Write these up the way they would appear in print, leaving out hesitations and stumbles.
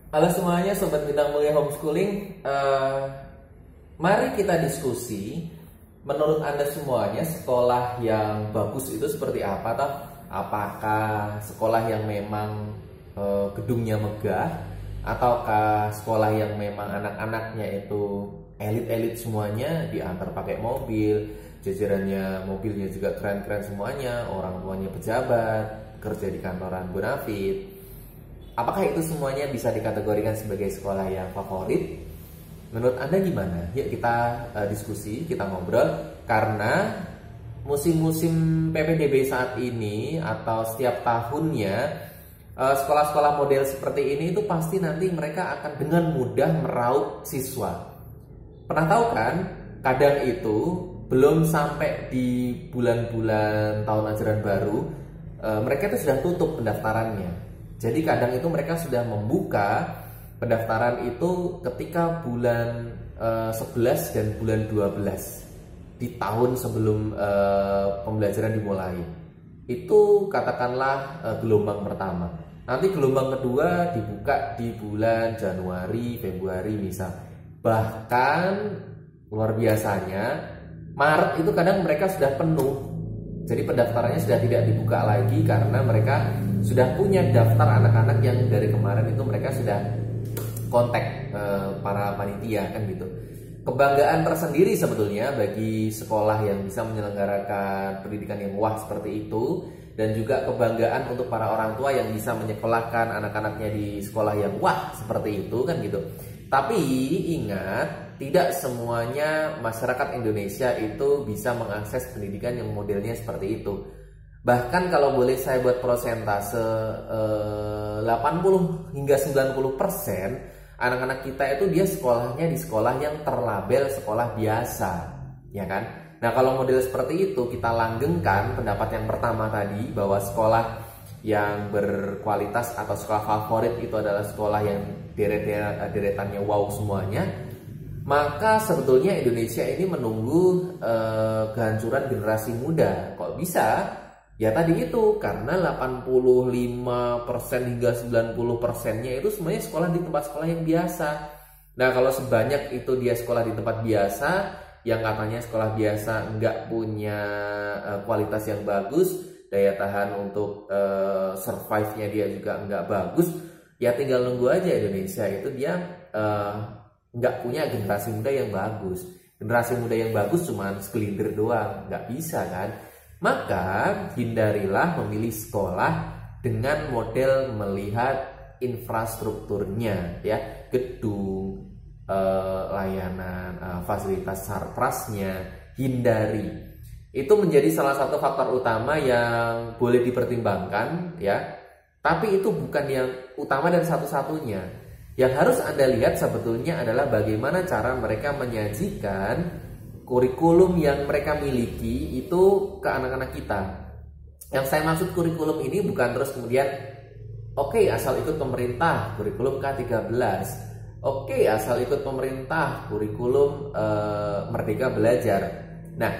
Halo semuanya, Sobat Bintang Mulia Homeschooling. Mari kita diskusi. Menurut Anda semuanya, sekolah yang bagus itu seperti apa? Toh? Apakah sekolah yang memang gedungnya megah, ataukah sekolah yang memang anak-anaknya itu elit-elit semuanya, diantar pakai mobil, jajarannya mobilnya juga keren-keren semuanya, orang tuanya pejabat, kerja di kantoran bonafit. Apakah itu semuanya bisa dikategorikan sebagai sekolah yang favorit? Menurut Anda gimana? Yuk kita diskusi, kita ngobrol. Karena musim-musim PPDB saat ini atau setiap tahunnya, sekolah-sekolah model seperti ini itu pasti nanti mereka akan dengan mudah meraup siswa. Pernah tahu kan? Kadang itu belum sampai di bulan-bulan tahun ajaran baru, mereka itu sudah tutup pendaftarannya. Jadi kadang itu mereka sudah membuka pendaftaran itu ketika bulan 11 dan bulan 12 di tahun sebelum pembelajaran dimulai. Itu katakanlah gelombang pertama. Nanti gelombang kedua dibuka di bulan Januari, Februari misal. Bahkan luar biasanya Maret itu kadang mereka sudah penuh. Jadi pendaftarannya sudah tidak dibuka lagi karena mereka sudah punya daftar anak-anak yang dari kemarin itu mereka sudah kontak para panitia kan gitu. Kebanggaan tersendiri sebetulnya bagi sekolah yang bisa menyelenggarakan pendidikan yang wah seperti itu, dan juga kebanggaan untuk para orang tua yang bisa menyekolahkan anak-anaknya di sekolah yang wah seperti itu kan gitu. Tapi ingat, tidak semuanya masyarakat Indonesia itu bisa mengakses pendidikan yang modelnya seperti itu. Bahkan kalau boleh saya buat prosentase 80 hingga 90% anak-anak kita itu dia sekolahnya di sekolah yang terlabel sekolah biasa, ya kan? Nah, kalau model seperti itu kita langgengkan pendapat yang pertama tadi bahwa sekolah yang berkualitas atau sekolah favorit itu adalah sekolah yang deretannya wow semuanya, maka sebetulnya Indonesia ini menunggu kehancuran generasi muda. Kok bisa? Ya tadi itu, karena 85% hingga 90%-nya itu semuanya sekolah di tempat sekolah yang biasa. Nah, kalau sebanyak itu dia sekolah di tempat biasa, yang katanya sekolah biasa nggak punya kualitas yang bagus, daya tahan untuk survive-nya dia juga nggak bagus, ya tinggal nunggu aja Indonesia itu dia nggak punya generasi muda yang bagus. Generasi muda yang bagus cuma segelintir doang, nggak bisa kan? Maka hindarilah memilih sekolah dengan model melihat infrastrukturnya, ya, gedung, layanan, fasilitas sarprasnya, hindari. Itu menjadi salah satu faktor utama yang boleh dipertimbangkan, ya. Tapi itu bukan yang utama dan satu-satunya. Yang harus Anda lihat sebetulnya adalah bagaimana cara mereka menyajikan kurikulum yang mereka miliki itu ke anak-anak kita. Yang saya maksud kurikulum ini bukan terus kemudian oke, asal ikut pemerintah kurikulum K13, oke, asal ikut pemerintah kurikulum Merdeka Belajar. Nah,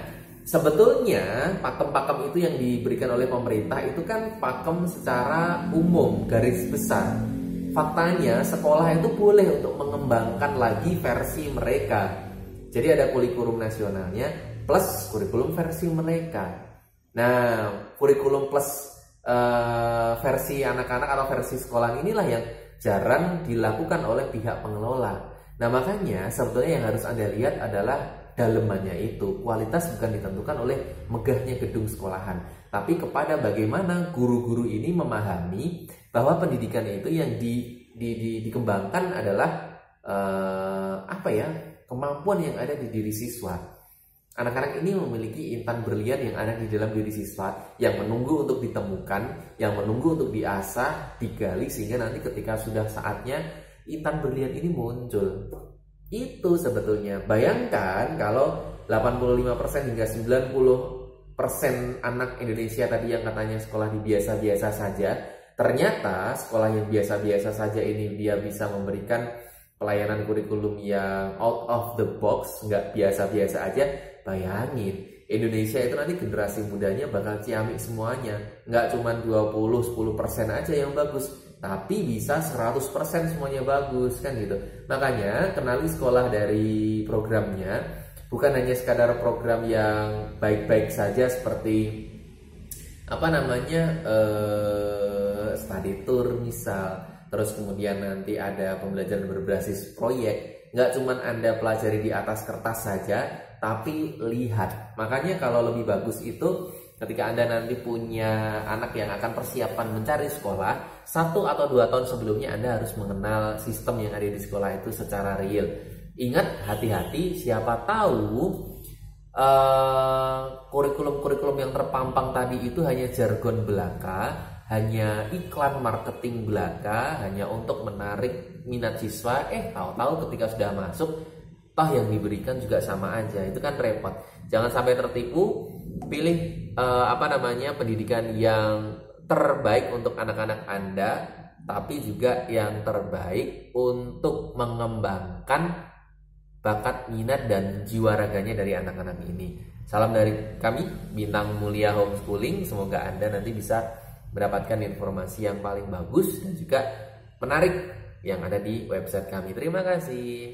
sebetulnya pakem-pakem itu yang diberikan oleh pemerintah itu kan pakem secara umum, garis besar. Faktanya sekolah itu boleh untuk mengembangkan lagi versi mereka. Jadi ada kurikulum nasionalnya plus kurikulum versi mereka. Nah, kurikulum plus versi anak-anak atau versi sekolah inilah yang jarang dilakukan oleh pihak pengelola. Nah, makanya sebetulnya yang harus Anda lihat adalah dalemannya itu. Kualitas bukan ditentukan oleh megahnya gedung sekolahan, tapi kepada bagaimana guru-guru ini memahami bahwa pendidikan itu yang dikembangkan adalah kemampuan yang ada di diri siswa. Anak-anak ini memiliki intan berlian yang ada di dalam diri siswa, yang menunggu untuk ditemukan, yang menunggu untuk diasah, digali, sehingga nanti ketika sudah saatnya intan berlian ini muncul. Itu sebetulnya. Bayangkan kalau 85% hingga 90% anak Indonesia tadi yang katanya sekolah di biasa-biasa saja, ternyata sekolah yang biasa-biasa saja ini dia bisa memberikan pelayanan kurikulum yang out of the box, nggak biasa-biasa aja. Bayangin, Indonesia itu nanti generasi mudanya bakal ciamik semuanya. Nggak cuma 20-10% aja yang bagus, tapi bisa 100% semuanya bagus kan gitu. Makanya kenali sekolah dari programnya, bukan hanya sekadar program yang baik-baik saja seperti study tour misal, terus kemudian nanti ada pembelajaran berbasis proyek. Nggak cuman Anda pelajari di atas kertas saja, tapi lihat. Makanya kalau lebih bagus itu ketika Anda nanti punya anak yang akan persiapan mencari sekolah, 1 atau 2 tahun sebelumnya Anda harus mengenal sistem yang ada di sekolah itu secara real. Ingat, hati-hati, siapa tahu kurikulum-kurikulum yang terpampang tadi itu hanya jargon belaka, hanya iklan marketing belaka, hanya untuk menarik minat siswa. Tahu-tahu ketika sudah masuk, toh yang diberikan juga sama aja. Itu kan repot. Jangan sampai tertipu. Pilih pendidikan yang terbaik untuk anak-anak Anda, tapi juga yang terbaik untuk mengembangkan bakat, minat, dan jiwa raganya dari anak-anak ini. Salam dari kami, Bintang Mulia Homeschooling. Semoga Anda nanti bisa mendapatkan informasi yang paling bagus dan juga menarik yang ada di website kami. Terima kasih.